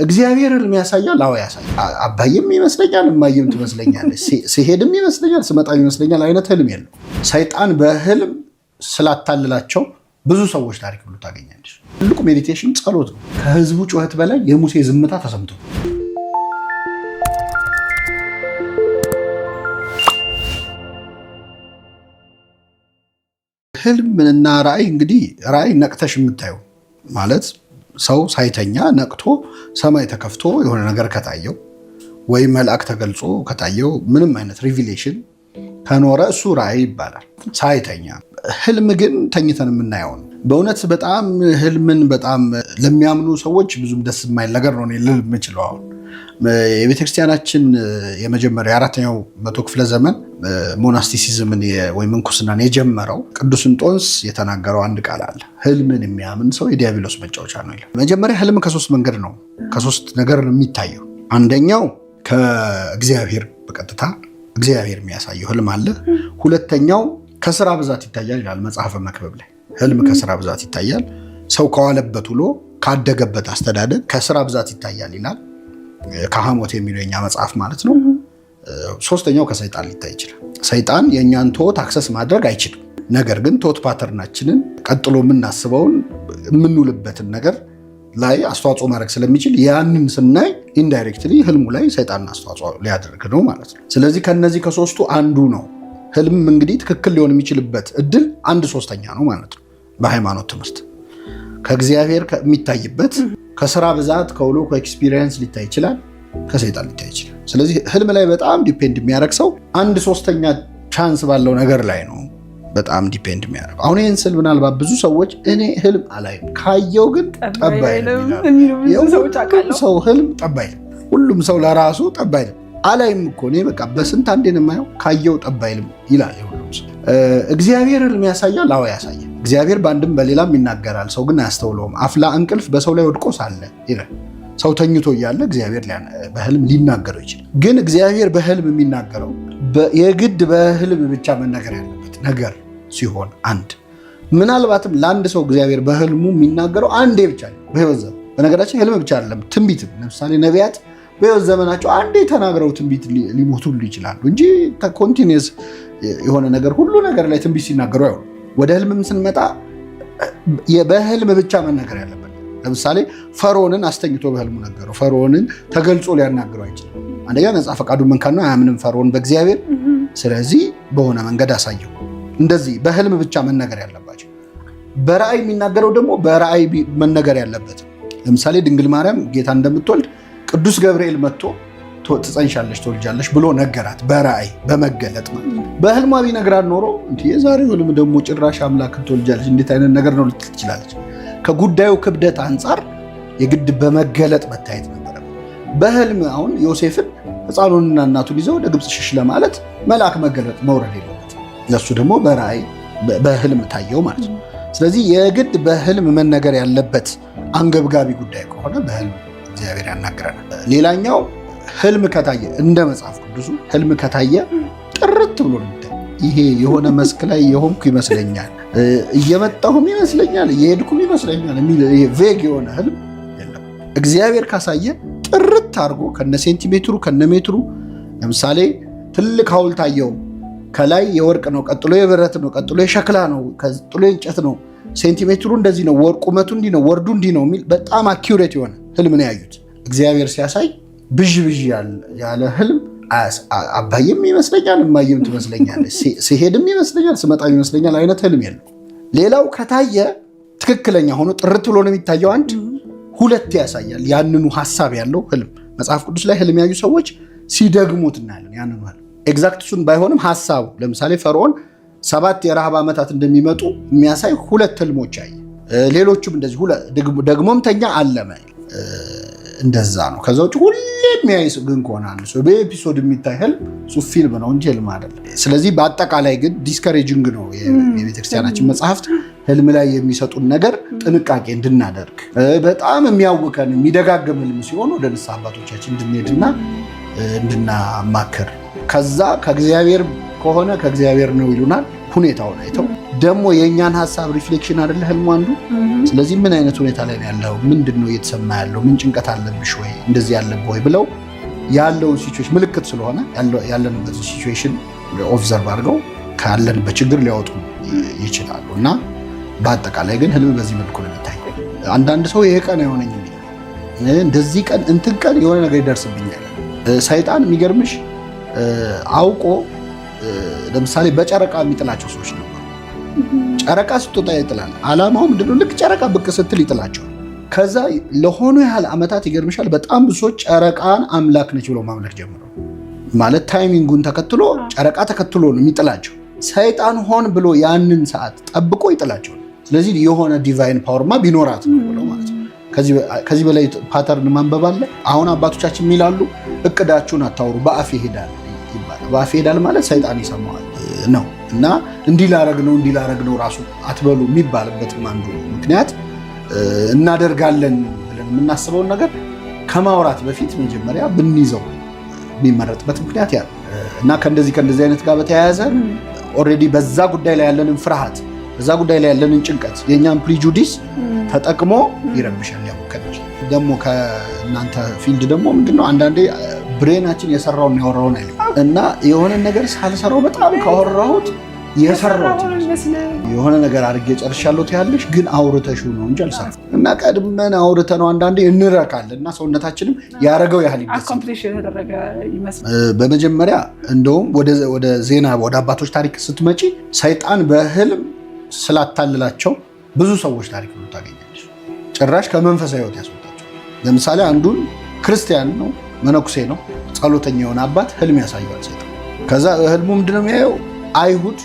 እግዚአብሔር ህልም ያሳያል። አዎ ያሳያል። አባዬም ይመስለኛል፣ እማዬም ትመስለኛለች፣ ሲሄድም ይመስለኛል፣ ስመጣም ይመስለኛል አይነት ህልም የለው። ሰይጣን በህልም ስላታልላቸው ብዙ ሰዎች ታሪክ ብሎ ታገኛለች። ትልቁ ሜዲቴሽን ጸሎት ነው። ከህዝቡ ጩኸት በላይ የሙሴ ዝምታ ተሰምቶ ህልምና ራእይ እንግዲህ ራእይ ነቅተሽ የምታየው ማለት ሰው ሳይተኛ ነቅቶ ሰማይ ተከፍቶ የሆነ ነገር ከታየው ወይ መልአክ ተገልጾ ከታየው ምንም አይነት ሪቪሌሽን ከኖረ እሱ ራእይ ይባላል ሳይተኛ። ህልም ግን ተኝተን የምናየው ነው። በእውነት በጣም ህልምን በጣም ለሚያምኑ ሰዎች ብዙም ደስ የማይል ነገር ነው ልል የምችለው። አሁን የቤተክርስቲያናችን የመጀመሪያ አራተኛው መቶ ክፍለ ዘመን ሞናስቲሲዝምን ወይ ምንኩስናን የጀመረው ቅዱስ እንጦንስ የተናገረው አንድ ቃል አለ። ህልምን የሚያምን ሰው የዲያብሎስ መጫወቻ ነው ይላል። መጀመሪያ ህልም ከሶስት መንገድ ነው፣ ከሶስት ነገር ነው የሚታየው። አንደኛው ከእግዚአብሔር በቀጥታ እግዚአብሔር የሚያሳየው ህልም አለ። ሁለተኛው ከስራ ብዛት ይታያል ይላል መጽሐፈ መክብብ ላይ። ህልም ከስራ ብዛት ይታያል። ሰው ከዋለበት ውሎ ካደገበት አስተዳደግ ከስራ ብዛት ይታያል ይላል ከሐሞት የሚለው የኛ መጽሐፍ ማለት ነው። ሶስተኛው ከሰይጣን ሊታይ ይችላል። ሰይጣን የእኛን ቶት አክሰስ ማድረግ አይችልም። ነገር ግን ቶት ፓተርናችንን ቀጥሎ የምናስበውን የምንውልበትን ነገር ላይ አስተዋጽኦ ማድረግ ስለሚችል ያንን ስናይ ኢንዳይሬክትሊ ህልሙ ላይ ሰይጣን አስተዋጽኦ ሊያደርግ ነው ማለት ነው። ስለዚህ ከነዚህ ከሶስቱ አንዱ ነው። ህልም እንግዲህ ትክክል ሊሆን የሚችልበት እድል 1/3 ነው ማለት ነው። በሃይማኖት ትምህርት ከእግዚአብሔር የሚታይበት ከስራ ብዛት ከውሎ ከኤክስፒሪየንስ ሊታይ ይችላል፣ ከሰይጣን ሊታይ ይችላል። ስለዚህ ህልም ላይ በጣም ዲፔንድ የሚያደርግ ሰው 1/3 ቻንስ ባለው ነገር ላይ ነው በጣም ዲፔንድ የሚያደርገው። አሁን ይህን ስል ምናልባት ብዙ ሰዎች እኔ ህልም አላይም ካየው ግን ጠባይ ሰው ህልም ጠባይ፣ ሁሉም ሰው ለራሱ ጠባይ አላይም እኮ እኔ በቃ በስንት አንዴ ነው የማየው ካየው ጠባይልም ይላል ሁሉም ሰው። እግዚአብሔር ህልም ያሳያል። አዎ ያሳያል። እግዚአብሔር በአንድም በሌላም ይናገራል፣ ሰው ግን አያስተውለውም። አፍላ እንቅልፍ በሰው ላይ ወድቆ ሳለ ይላል። ሰው ተኝቶ እያለ እግዚአብሔር በህልም ሊናገረው ይችላል። ግን እግዚአብሔር በህልም የሚናገረው የግድ በህልም ብቻ መናገር ያለበት ነገር ሲሆን አንድ ምናልባትም ለአንድ ሰው እግዚአብሔር በህልሙ የሚናገረው አንዴ ብቻ ነው በህይወት ዘመን። በነገራችን ህልም ብቻ አይደለም፣ ትንቢትም ለምሳሌ ነቢያት በህይወት ዘመናቸው አንዴ ተናግረው ትንቢት ሊሞቱሉ ይችላሉ እንጂ ኮንቲኒየስ የሆነ ነገር ሁሉ ነገር ላይ ትንቢት ሲናገሩ አይሆኑ። ወደ ህልምም ስንመጣ በህልም ብቻ መናገር ያለበት። ለምሳሌ ፈርዖንን አስተኝቶ በህልሙ ነገረው። ፈርዖንን ተገልጾ ሊያናግረው አይችልም። አንደኛ ነፃ ፈቃዱ መንካን ነው፣ አያምንም ፈርዖን በእግዚአብሔር። ስለዚህ በሆነ መንገድ አሳየው። እንደዚህ በህልም ብቻ መነገር ያለባቸው። በራእይ የሚናገረው ደግሞ በራእይ መነገር ያለበት። ለምሳሌ ድንግል ማርያም ጌታ እንደምትወልድ ቅዱስ ገብርኤል መጥቶ ትጸንሻለሽ ትወልጃለሽ ብሎ ነገራት። በራእይ በመገለጥ ማለት ነው። በህልሟ ቢነግራት ኖሮ የዛሬው ህልም ደግሞ ጭራሽ አምላክን ትወልጃለሽ እንዴት አይነት ነገር ነው ልትል ትችላለች። ከጉዳዩ ክብደት አንጻር የግድ በመገለጥ መታየት ነበረ። በህልም አሁን ዮሴፍን ህፃኑንና እናቱን ይዘው ወደ ግብፅ ሽሽ ለማለት መልአክ መገለጥ መውረድ የለበት። ለሱ ደግሞ በራእይ በህልም ታየው ማለት ነው። ስለዚህ የግድ በህልም መነገር ያለበት አንገብጋቢ ጉዳይ ከሆነ በህልም እግዚአብሔር ያናግረናል። ሌላኛው ህልም ከታየ እንደ መጽሐፍ ቅዱሱ ህልም ከታየ ጥርት ብሎ ነው የሚታይ። ይሄ የሆነ መስክ ላይ የሆንኩ ይመስለኛል፣ እየመጣሁም ይመስለኛል፣ እየሄድኩም ይመስለኛል የሚል ቬግ የሆነ ህልም የለም። እግዚአብሔር ካሳየ ጥርት አድርጎ ከነ ሴንቲሜትሩ ከነ ሜትሩ። ለምሳሌ ትልቅ ሐውልት አየው፣ ከላይ የወርቅ ነው፣ ቀጥሎ የብረት ነው፣ ቀጥሎ የሸክላ ነው፣ ቀጥሎ የእንጨት ነው፣ ሴንቲሜትሩ እንደዚህ ነው፣ ቁመቱ እንዲህ ነው፣ ወርዱ እንዲህ ነው የሚል በጣም አኪዩሬት የሆነ ህልም ነው ያዩት። እግዚአብሔር ሲያሳይ ብዥ ያለ ህልም አባዬም ይመስለኛል፣ እማዬም ትመስለኛለች፣ ሲሄድም ይመስለኛል፣ ስመጣም ይመስለኛል አይነት ህልም የለም። ሌላው ከታየ ትክክለኛ ሆኖ ጥርት ብሎ ነው የሚታየው። አንድ ሁለት ያሳያል ያንኑ ሀሳብ ያለው ህልም። መጽሐፍ ቅዱስ ላይ ህልም ያዩ ሰዎች ሲደግሙት እናያለን። ያንኑ ህልም ኤግዛክት እሱን ባይሆንም ሀሳቡ ለምሳሌ ፈርዖን 7 የረሃብ ዓመታት እንደሚመጡ የሚያሳይ 2 ህልሞች አየ። ሌሎቹም እንደዚህ ደግሞም ተኛ አለመ። እንደዛ ነው። ከዛ ውጭ ሁሌ የሚያይ ግን ከሆነ አንድ ሰው በኤፒሶድ የሚታይ ህልም እሱ ፊልም ነው እንጂ ህልም አይደለም። ስለዚህ በአጠቃላይ ግን ዲስከሬጂንግ ነው የቤተክርስቲያናችን መጽሐፍት ህልም ላይ የሚሰጡን ነገር ጥንቃቄ እንድናደርግ። በጣም የሚያውከን የሚደጋገም ህልም ሲሆን ወደ ንስሐ አባቶቻችን እንድንሄድና እንድናማክር። ከዛ ከእግዚአብሔር ከሆነ ከእግዚአብሔር ነው ይሉናል። ሁኔታውን አይተው ደግሞ የእኛን ሀሳብ ሪፍሌክሽን አይደለ ህልሙ አንዱ። ስለዚህ ምን አይነት ሁኔታ ላይ ያለው፣ ምንድነው እየተሰማ ያለው፣ ምን ጭንቀት አለብሽ ወይ እንደዚህ ያለብህ ወይ ብለው ያለውን ሲቹዌሽን ምልክት ስለሆነ ያለንበት ሲቹዌሽን ኦብዘርቭ አድርገው ካለንበት ችግር ሊያወጡ ይችላሉ። እና በአጠቃላይ ግን ህልም በዚህ መልኩ ነው የሚታየው። አንዳንድ ሰው ይሄ ቀን አይሆነኝም ይላል፣ እንደዚህ ቀን እንትን ቀን የሆነ ነገር ይደርስብኛል። ሰይጣን የሚገርምሽ አውቆ ለምሳሌ በጨረቃ የሚጥላቸው ሰዎች ነበሩ። ጨረቃ ስትወጣ ይጥላል። አላማው ምንድነው? ልክ ጨረቃ ብቅ ስትል ይጥላቸው። ከዛ ለሆኑ ያህል ዓመታት ይገርምሻል በጣም ብዙ ሰዎች ጨረቃን አምላክ ነች ብለው ማምለክ ጀምረው፣ ማለት ታይሚንጉን ተከትሎ ጨረቃ ተከትሎ ነው የሚጥላቸው። ሰይጣን ሆን ብሎ ያንን ሰዓት ጠብቆ ይጥላቸው። ስለዚህ የሆነ ዲቫይን ፓወርማ ቢኖራት ነው ብለው ማለት ነው። ከዚህ በላይ ፓተርን ማንበብ አለ። አሁን አባቶቻችን የሚላሉ እቅዳችሁን አታውሩ በአፍ ይሄዳል ይባላል። በአፍ ይሄዳል ማለት ሰይጣን ይሰማዋል ነው። እና እንዲህ ላረግ ነው ራሱ አትበሉ የሚባልበትም አንዱ ምክንያት እናደርጋለን ብለን የምናስበውን ነገር ከማውራት በፊት መጀመሪያ ብንይዘው የሚመረጥበት ምክንያት ያ እና ከእንደዚህ አይነት ጋር በተያያዘ ኦልሬዲ በዛ ጉዳይ ላይ ያለንን ፍርሃት፣ በዛ ጉዳይ ላይ ያለንን ጭንቀት የእኛን ፕሪጁዲስ ተጠቅሞ ይረብሻል። ያውከች ደግሞ ከእናንተ ፊልድ ደግሞ ምንድነው አንዳንዴ ብሬናችን የሰራውን ያወራውን አይደለም እና የሆነ ነገር ሳልሰራው በጣም ካወራሁት የሰራሁት የሆነ ነገር አድርጌ ጨርሻለሁ ትያለሽ፣ ግን አውርተሽው ነው እንጂ አልሰራም። እና ቀድመን አውርተነው አንዳንዴ እንረካለን እና ሰውነታችንም ያረገው ያህል ይመስላል። በመጀመሪያ እንደውም ወደ ዜና ወደ አባቶች ታሪክ ስትመጪ ሰይጣን በህልም ስላታልላቸው ብዙ ሰዎች ታሪክ ነው ታገኛለሽ። ጭራሽ ከመንፈሳዊ ህይወት ያስወጣቸው። ለምሳሌ አንዱን ክርስቲያን ነው፣ መነኩሴ ነው፣ ጸሎተኛ የሆነ አባት ህልም ያሳየዋል ሰይጣን። ከዛ ህልሙ ምንድነው የሚያየው? አይሁድ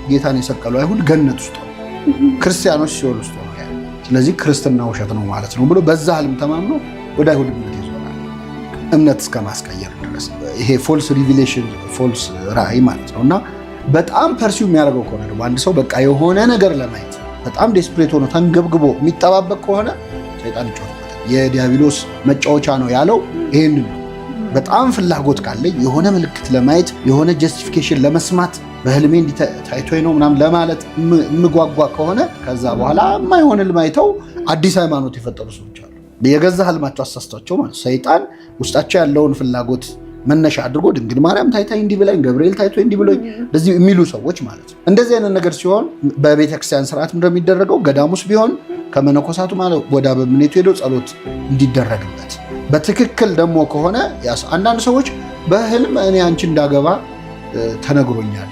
ጌታን የሰቀሉ አይሁድ ገነት ውስጥ ነው፣ ክርስቲያኖች ሲኦል ውስጥ ነው። ስለዚህ ክርስትና ውሸት ነው ማለት ነው ብሎ በዛ ህልም ተማምኖ ወደ አይሁድነት ይዞናል፣ እምነት እስከ ማስቀየር ድረስ። ይሄ ፎልስ ሪቪሌሽን ፎልስ ራእይ ማለት ነው። እና በጣም ፐርሲው የሚያደርገው ከሆነ ደግሞ አንድ ሰው በቃ የሆነ ነገር ለማየት በጣም ዴስፕሬት ሆኖ ተንገብግቦ የሚጠባበቅ ከሆነ ሰይጣን ይጮህበታል። የዲያብሎስ መጫወቻ ነው ያለው ይሄንን ነው። በጣም ፍላጎት ካለኝ የሆነ ምልክት ለማየት የሆነ ጀስቲፊኬሽን ለመስማት በህልሜ እንዲታይቶኝ ነው ምናምን ለማለት የምጓጓ ከሆነ ከዛ በኋላ የማይሆን ህልም አይተው አዲስ ሃይማኖት የፈጠሩ ሰዎች አሉ። የገዛ ህልማቸው አሳስቷቸው ማለት ሰይጣን ውስጣቸው ያለውን ፍላጎት መነሻ አድርጎ ድንግል ማርያም ታይታኝ እንዲህ ብላኝ፣ ገብርኤል ታይቶኝ እንዲህ ብሎኝ እንደዚህ የሚሉ ሰዎች ማለት ነው። እንደዚህ አይነት ነገር ሲሆን በቤተክርስቲያን ስርዓት እንደሚደረገው ገዳሙስ ቢሆን ከመነኮሳቱ ማለት ወደ አበምኔቱ ሄደው ጸሎት እንዲደረግበት በትክክል ደግሞ ከሆነ አንዳንድ ሰዎች በህልም እኔ አንቺ እንዳገባ ተነግሮኛል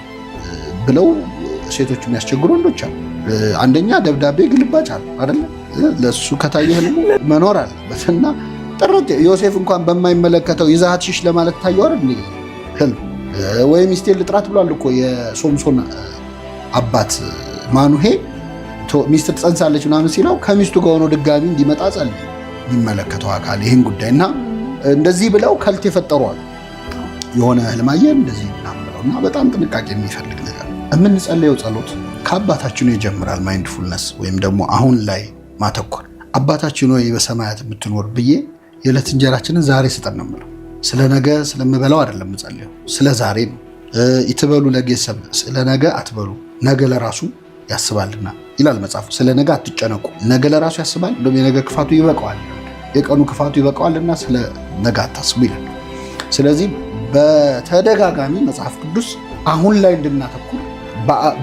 ብለው ሴቶች የሚያስቸግሩ ወንዶች አሉ። አንደኛ ደብዳቤ ግልባጭ አሉ አይደለ? ለሱ ከታየ ህልሙ መኖር አለበት እና ጥርት ዮሴፍ እንኳን በማይመለከተው ይዛት ሽሽ ለማለት ታየው አይደል ህልም። ወይ ሚስቴን ልጥራት ብሏል እኮ የሶምሶን አባት ማኑሄ ሚስት ትጸንሳለች ምናምን ሲለው ከሚስቱ ጋር ሆኖ ድጋሚ እንዲመጣ ጸልይ የሚመለከተው አካል ይህን ጉዳይ እና እንደዚህ ብለው ከልት የፈጠሯል። የሆነ ህልማየ እንደዚህ ምናምን ብለው እና በጣም ጥንቃቄ የሚፈልግ ነገር የምንጸልየው ጸሎት ከአባታችን ይጀምራል። ማይንድፉልነስ ወይም ደግሞ አሁን ላይ ማተኮር። አባታችን ሆይ በሰማያት የምትኖር ብዬ የዕለት እንጀራችንን ዛሬ ስጠን ነው የምለው። ስለ ነገ ስለምበላው አይደለም የምጸልየው፣ ስለ ዛሬ ነው። ይትበሉ ለጌሰም፣ ስለ ነገ አትበሉ ነገ ለራሱ ያስባልና ይላል መጽሐፉ። ስለ ነገ አትጨነቁ፣ ነገ ለራሱ ያስባል፣ እንደውም የነገ ክፋቱ ይበቃዋል፣ የቀኑ ክፋቱ ይበቃዋልና ስለ ነገ አታስቡ ይላል። ስለዚህ በተደጋጋሚ መጽሐፍ ቅዱስ አሁን ላይ እንድናተኩር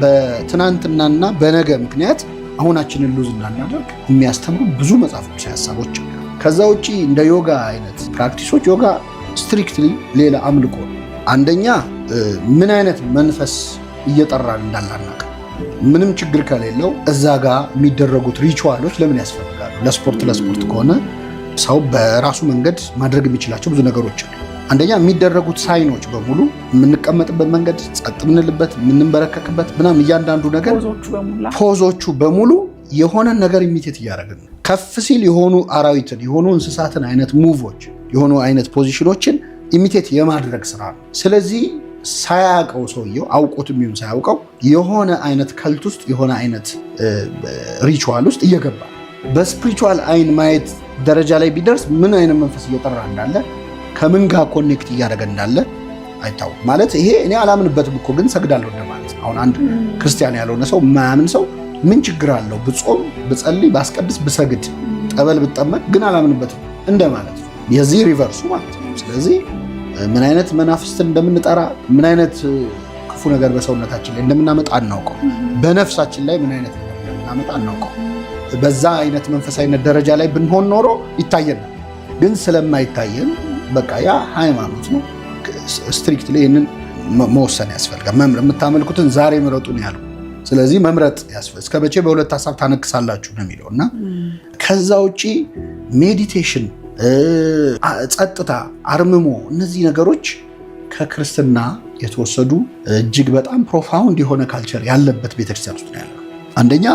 በትናንትናና በነገ ምክንያት አሁናችንን ሉዝ እንዳናደርግ የሚያስተምሩ ብዙ መጽሐፍ ቅዱስ ሀሳቦች አሉ። ከዛ ውጪ እንደ ዮጋ አይነት ፕራክቲሶች፣ ዮጋ ስትሪክትሊ ሌላ አምልኮ ነው። አንደኛ ምን አይነት መንፈስ እየጠራን እንዳላናቀ ምንም ችግር ከሌለው እዛ ጋር የሚደረጉት ሪቹዋሎች ለምን ያስፈልጋሉ? ለስፖርት ከሆነ ሰው በራሱ መንገድ ማድረግ የሚችላቸው ብዙ ነገሮች አሉ። አንደኛ የሚደረጉት ሳይኖች በሙሉ የምንቀመጥበት መንገድ፣ ጸጥ የምንልበት፣ የምንበረከክበት ምናምን እያንዳንዱ ነገር ፖዞቹ በሙሉ የሆነ ነገር ኢሚቴት እያደረግን ነው። ከፍ ሲል የሆኑ አራዊትን የሆኑ እንስሳትን አይነት ሙቮች የሆኑ አይነት ፖዚሽኖችን ኢሚቴት የማድረግ ስራ ነው። ስለዚህ ሳያውቀው ሰውየው አውቆትም ይሁን ሳያውቀው የሆነ አይነት ከልት ውስጥ የሆነ አይነት ሪቹዋል ውስጥ እየገባ በስፒሪቹዋል አይን ማየት ደረጃ ላይ ቢደርስ ምን አይነት መንፈስ እየጠራ እንዳለ ከምን ጋር ኮኔክት እያደረገ እንዳለ አይታወቅም ማለት ይሄ እኔ አላምንበትም እኮ ግን ሰግዳለሁ እንደማለት ነው። አሁን አንድ ክርስቲያን ያልሆነ ሰው የማያምን ሰው ምን ችግር አለው ብጾም ብጸልይ ባስቀድስ ብሰግድ ጠበል ብጠመቅ ግን አላምንበትም እንደማለት ነው። የዚህ ሪቨርሱ ማለት ነው። ስለዚህ ምን አይነት መናፍስትን እንደምንጠራ ምን አይነት ክፉ ነገር በሰውነታችን ላይ እንደምናመጣ አናውቀው። በነፍሳችን ላይ ምን አይነት ነገር እንደምናመጣ አናውቀው። በዛ አይነት መንፈሳዊነት ደረጃ ላይ ብንሆን ኖሮ ይታየናል። ግን ስለማይታየን በቃ ያ ሃይማኖት ነው። ስትሪክትሊ ይህንን መወሰን ያስፈልጋል። የምታመልኩትን ዛሬ ምረጡ ነው ያለው። ስለዚህ መምረጥ ያስፈልጋል። እስከ መቼ በሁለት ሀሳብ ታነክሳላችሁ ነው የሚለው እና ከዛ ውጪ ሜዲቴሽን፣ ጸጥታ፣ አርምሞ እነዚህ ነገሮች ከክርስትና የተወሰዱ እጅግ በጣም ፕሮፋውንድ የሆነ ካልቸር ያለበት ቤተክርስቲያን ውስጥ ነው ያለው። አንደኛ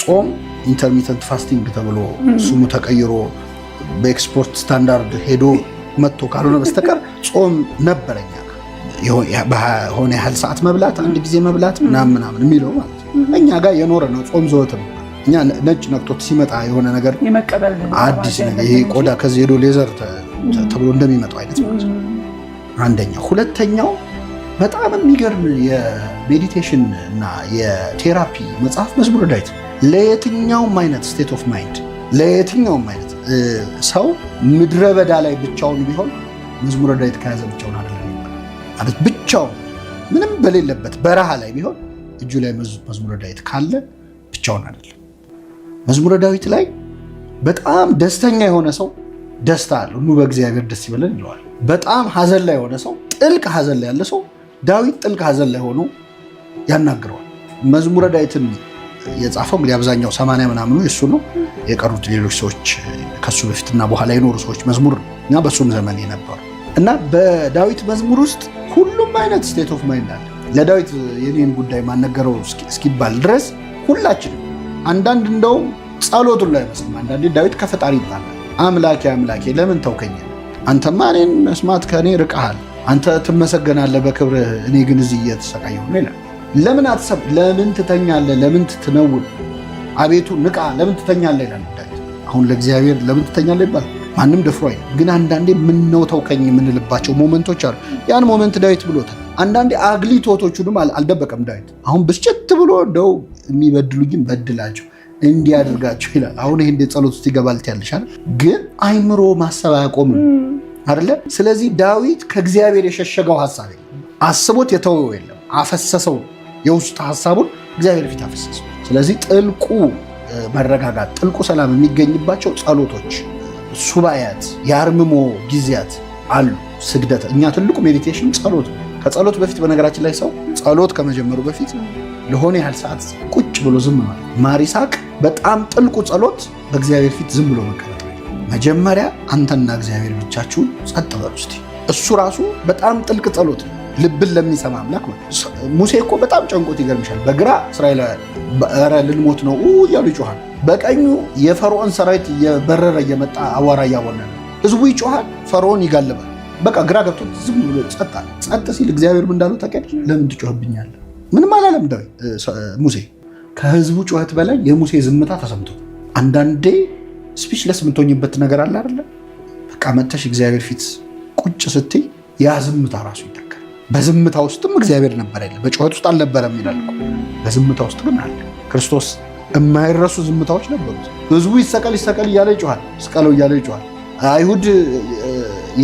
ጾም ኢንተርሚተንት ፋስቲንግ ተብሎ ስሙ ተቀይሮ በኤክስፖርት ስታንዳርድ ሄዶ መጥቶ ካልሆነ በስተቀር ጾም ነበረኛ በሆነ ያህል ሰዓት መብላት፣ አንድ ጊዜ መብላት ምናምን የሚለው ማለት ነው። እኛ ጋር የኖረ ነው ጾም ዘወትር ነው። እኛ ነጭ ነክቶት ሲመጣ የሆነ ነገር አዲስ ነገር ይሄ ቆዳ ከዚህ ሄዶ ሌዘር ተብሎ እንደሚመጣው አይነት ማለት ነው። አንደኛው። ሁለተኛው በጣም የሚገርም የሜዲቴሽን እና የቴራፒ መጽሐፍ መዝሙረ ዳዊት ለየትኛውም አይነት ስቴት ኦፍ ማይንድ ለየትኛውም አይነት ሰው ምድረ በዳ ላይ ብቻውን ቢሆን መዝሙረ ዳዊት ከያዘ ብቻውን አይደለም ማለት ብቻውን ምንም በሌለበት በረሃ ላይ ቢሆን እጁ ላይ መዝሙረ ዳዊት ካለ ብቻውን አይደለም። መዝሙረ ዳዊት ላይ በጣም ደስተኛ የሆነ ሰው ደስታ አለው፣ ኑ በእግዚአብሔር ደስ ይበለን ይለዋል። በጣም ሐዘን ላይ የሆነ ሰው፣ ጥልቅ ሐዘን ላይ ያለ ሰው ዳዊት ጥልቅ ሐዘን ላይ ሆኖ ያናግረዋል። መዝሙረ ዳዊትን የጻፈው እንግዲህ አብዛኛው 80 ምናምኑ የሱ ነው። የቀሩት ሌሎች ሰዎች ከሱ በፊትና በኋላ የኖሩ ሰዎች መዝሙር ነው እና በሱም ዘመን የነበሩ እና በዳዊት መዝሙር ውስጥ ሁሉም አይነት ስቴት ኦፍ ማይንድ አለ። ለዳዊት የኔን ጉዳይ ማነገረው እስኪባል ድረስ ሁላችንም አንዳንድ እንደውም ጸሎቱን ላይ መስማት አንዳንዴ ዳዊት ከፈጣሪ ይጣላል። አምላኬ አምላኬ ለምን ተውከኝ? አንተማ እኔን መስማት ከኔ ርቀሃል። አንተ ትመሰገናለህ በክብርህ፣ እኔ ግን እዚህ እየተሰቃየሁ ነው ይላል። ለምን አትሰብ? ለምን ትተኛለህ? ለምን ትነውል? አቤቱ ንቃ፣ ለምን ትተኛለህ ይላል ዳዊት። አሁን ለእግዚአብሔር ለምን ትተኛለህ ይባል ማንም ደፍሮ አይደል። ግን አንዳንዴ ምን ነው ተውከኝ የምንልባቸው ሞመንቶች አሉ። ያን ሞመንት ዳዊት ብሎታል። አንዳንዴ አግሊ ቶቶቹንም አልደበቀም ዳዊት። አሁን ብስጭት ብሎ እንደው የሚበድሉኝም በድላቸው እንዲያደርጋቸው ይላል። አሁን ይሄ እንደ ጸሎት ውስጥ ይገባል ትያለሻል። ግን አይምሮ ማሰብ አያቆምም አይደለ? ስለዚህ ዳዊት ከእግዚአብሔር የሸሸገው ሐሳብ አስቦት የተወው የለም፣ አፈሰሰው። የውስጥ ሐሳቡን እግዚአብሔር ፊት አፈሰሰው። ስለዚህ ጥልቁ መረጋጋት፣ ጥልቁ ሰላም የሚገኝባቸው ጸሎቶች፣ ሱባኤያት፣ የአርምሞ ጊዜያት አሉ። ስግደት፣ እኛ ትልቁ ሜዲቴሽን ጸሎት። ከጸሎት በፊት በነገራችን ላይ ሰው ጸሎት ከመጀመሩ በፊት ለሆነ ያህል ሰዓት ቁጭ ብሎ ዝም ማለት። ማር ይስሐቅ በጣም ጥልቁ ጸሎት በእግዚአብሔር ፊት ዝም ብሎ መቀመጥ። መጀመሪያ አንተና እግዚአብሔር ብቻችሁን ጸጥ በሉ እስቲ። እሱ ራሱ በጣም ጥልቅ ጸሎት፣ ልብን ለሚሰማ አምላክ ማለት። ሙሴ እኮ በጣም ጨንቆት ይገርምሻል። በግራ እስራኤላውያን ኧረ ልንሞት ነው እያሉ ይጮሃል። በቀኙ የፈርዖን ሰራዊት እየበረረ እየመጣ አዋራ እያቦነነ ህዝቡ ይጮሃል፣ ፈርዖን ይጋልባል። በቃ ግራ ገብቶት ዝም ብሎ ጸጥ አለ። ጸጥ ሲል እግዚአብሔር ምን እንዳለው ታውቂያለሽ? ለምን ትጮህብኛለህ? ምንም አላለም ዳዊት ሙሴ። ከህዝቡ ጩኸት በላይ የሙሴ ዝምታ ተሰምቶ አንዳንዴ ስፒችለስ የምትሆኝበት ነገር አለ አይደለ? በቃ መተሽ እግዚአብሔር ፊት ቁጭ ስትይ ያ ዝምታ ራሱ ይተካል። በዝምታ ውስጥም እግዚአብሔር ነበር ያለ፣ በጩኸት ውስጥ አልነበረም ይላል እኮ። በዝምታ ውስጥ ግን አለ ክርስቶስ። የማይረሱ ዝምታዎች ነበሩት። ህዝቡ ይሰቀል ይሰቀል እያለ ይጮሃል፣ ስቀለው እያለ ይጮሃል። አይሁድ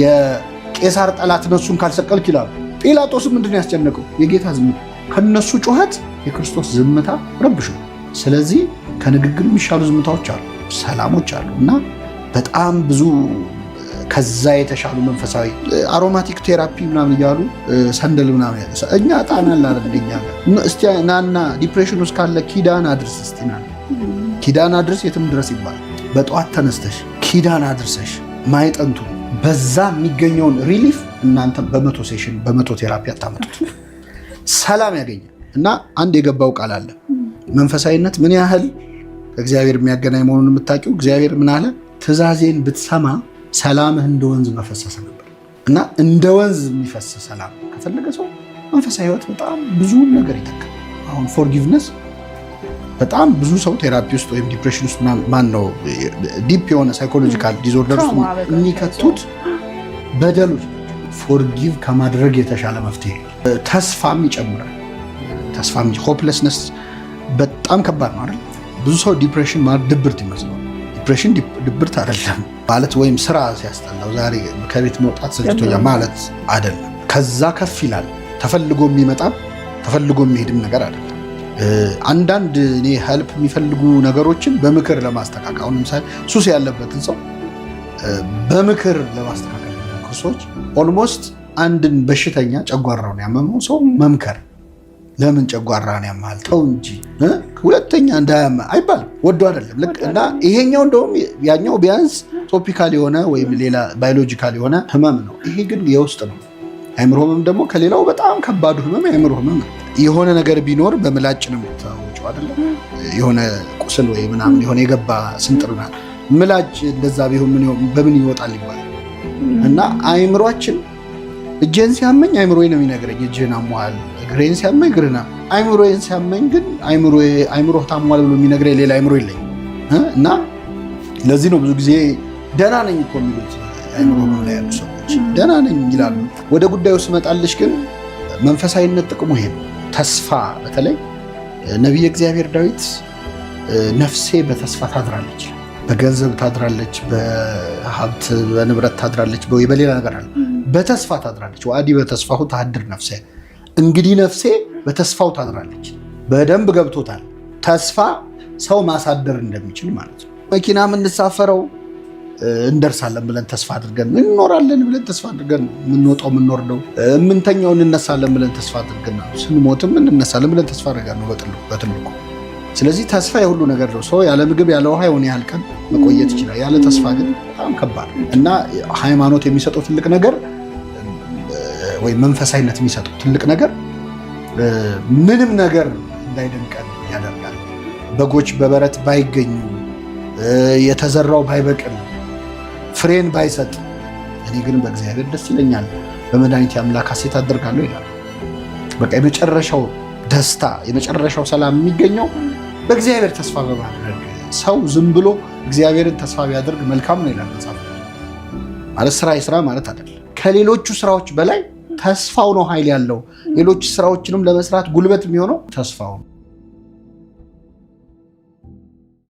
የቄሳር ጠላት ነሱን ካልሰቀልክ ይላሉ። ጲላጦስ ምንድን ያስጨነቀው? የጌታ ዝምታ። ከነሱ ጩኸት የክርስቶስ ዝምታ ረብሹ። ስለዚህ ከንግግር የሚሻሉ ዝምታዎች አሉ፣ ሰላሞች አሉ እና በጣም ብዙ ከዛ የተሻሉ መንፈሳዊ አሮማቲክ ቴራፒ ምናምን እያሉ ሰንደል ምናምን እኛ ጣናል አረደኛ እስቲ ናና ዲፕሬሽን ውስጥ ካለ ኪዳን አድርስ እስቲ ና ኪዳን አድርስ የትም ድረስ ይባላል። በጠዋት ተነስተሽ ኪዳን አድርሰሽ ማይጠንቱ በዛ የሚገኘውን ሪሊፍ እናንተ በመቶ ሴሽን በመቶ ቴራፒ አታመጡት። ሰላም ያገኛል እና አንድ የገባው ቃል አለ። መንፈሳዊነት ምን ያህል ከእግዚአብሔር የሚያገናኝ መሆኑን የምታውቂው እግዚአብሔር ምን አለ? ትእዛዜን ብትሰማ ሰላምህ እንደ ወንዝ በፈሰሰ ነበር። እና እንደ ወንዝ የሚፈስ ሰላም ከፈለገ ሰው መንፈሳዊ ህይወት በጣም ብዙ ነገር ይተካል። አሁን ፎርጊቭነስ በጣም ብዙ ሰው ቴራፒ ውስጥ ወይም ዲፕሬሽን ውስጥ ማን ነው ዲፕ የሆነ ሳይኮሎጂካል ዲስኦርደር ውስጥ የሚከቱት በደሎች ፎርጊቭ ከማድረግ የተሻለ መፍትሄ ተስፋም ይጨምራል። ሆፕለስነስ በጣም ከባድ ነው አይደል? ብዙ ሰው ዲፕሬሽን ማለት ድብርት ይመስለዋል። ዲፕሬሽን ድብርት አይደለም ማለት ወይም ስራ ሲያስጠላው ዛሬ ከቤት መውጣት ሰልችቶኛል ማለት አይደለም። ከዛ ከፍ ይላል። ተፈልጎ የሚመጣም ተፈልጎ የሚሄድም ነገር አይደለም። አንዳንድ እኔ ሄልፕ የሚፈልጉ ነገሮችን በምክር ለማስተካከል አሁን ለምሳሌ ሱስ ያለበትን ሰው በምክር ለማስተካከል ሰዎች ኦልሞስት አንድን በሽተኛ ጨጓራውን ያመመው ሰው መምከር ለምን ጨጓራን ያማል ተው እንጂ ሁለተኛ እንዳያማ አይባልም። ወዶ አይደለም ልክ እና ይሄኛው እንደውም ያኛው ቢያንስ ቶፒካል የሆነ ወይም ሌላ ባዮሎጂካል የሆነ ህመም ነው። ይሄ ግን የውስጥ ነው። አእምሮ ህመም ደግሞ ከሌላው በጣም ከባዱ ህመም አእምሮ ህመም ነው። የሆነ ነገር ቢኖር በምላጭ ነው የምታወጪው አይደለም። የሆነ ቁስል ወይ ምናምን የሆነ የገባ ስንጥርናል ምላጭ እንደዛ ቢሆን በምን ይወጣል ይባላል። እና አእምሮአችን እጄን ሲያመኝ አእምሮዬ ነው የሚነግረኝ እጄን አሟል፣ እግሬን ሲያመኝ እግርና አእምሮዬን ሲያመኝ ግን አእምሮ ታሟል ብሎ የሚነግረኝ ሌላ አእምሮ የለኝም። እና ለዚህ ነው ብዙ ጊዜ ደህና ነኝ እኮ የሚሉት አእምሮ ህመም ላይ ያሉ ሰዎች ደህና ነኝ ይላሉ። ወደ ጉዳዩ ስመጣልሽ ግን መንፈሳዊነት ጥቅሙ ይሄ ነው። ተስፋ በተለይ ነቢየ እግዚአብሔር ዳዊት ነፍሴ በተስፋ ታድራለች፣ በገንዘብ ታድራለች፣ በሀብት በንብረት ታድራለች፣ በሌላ ነገር አለ በተስፋ ታድራለች። ወአዲ በተስፋሁ ታድር ነፍሴ፣ እንግዲህ ነፍሴ በተስፋው ታድራለች። በደንብ ገብቶታል ተስፋ ሰው ማሳደር እንደሚችል ማለት ነው። መኪና የምንሳፈረው እንደርሳለን ብለን ተስፋ አድርገን እንኖራለን ብለን ተስፋ አድርገን የምንወጣው የምንወርደው፣ የምንተኛው እንነሳለን ብለን ተስፋ አድርገን ነው። ስንሞትም እንነሳለን ብለን ተስፋ አድርገን ነው በትልቁ። ስለዚህ ተስፋ የሁሉ ነገር ነው። ሰው ያለ ምግብ ያለ ውሃ የሆነ ያህል ቀን መቆየት ይችላል። ያለ ተስፋ ግን በጣም ከባድ እና ሃይማኖት የሚሰጠው ትልቅ ነገር ወይም መንፈሳዊነት የሚሰጠው ትልቅ ነገር ምንም ነገር እንዳይደንቀን ያደርጋል። በጎች በበረት ባይገኙ፣ የተዘራው ባይበቅል፣ ፍሬን ባይሰጥ፣ እኔ ግን በእግዚአብሔር ደስ ይለኛል፣ በመድኃኒቴ አምላክ ሐሴት አደርጋለሁ ይላል። በቃ የመጨረሻው ደስታ የመጨረሻው ሰላም የሚገኘው በእግዚአብሔር ተስፋ በማድረግ። ሰው ዝም ብሎ እግዚአብሔርን ተስፋ ቢያደርግ መልካም ነው ይላል መጽሐፍ። ማለት ስራ ይስራ ማለት አይደለም። ከሌሎቹ ስራዎች በላይ ተስፋው ነው ኃይል ያለው። ሌሎች ስራዎችንም ለመስራት ጉልበት የሚሆነው ተስፋው ነው።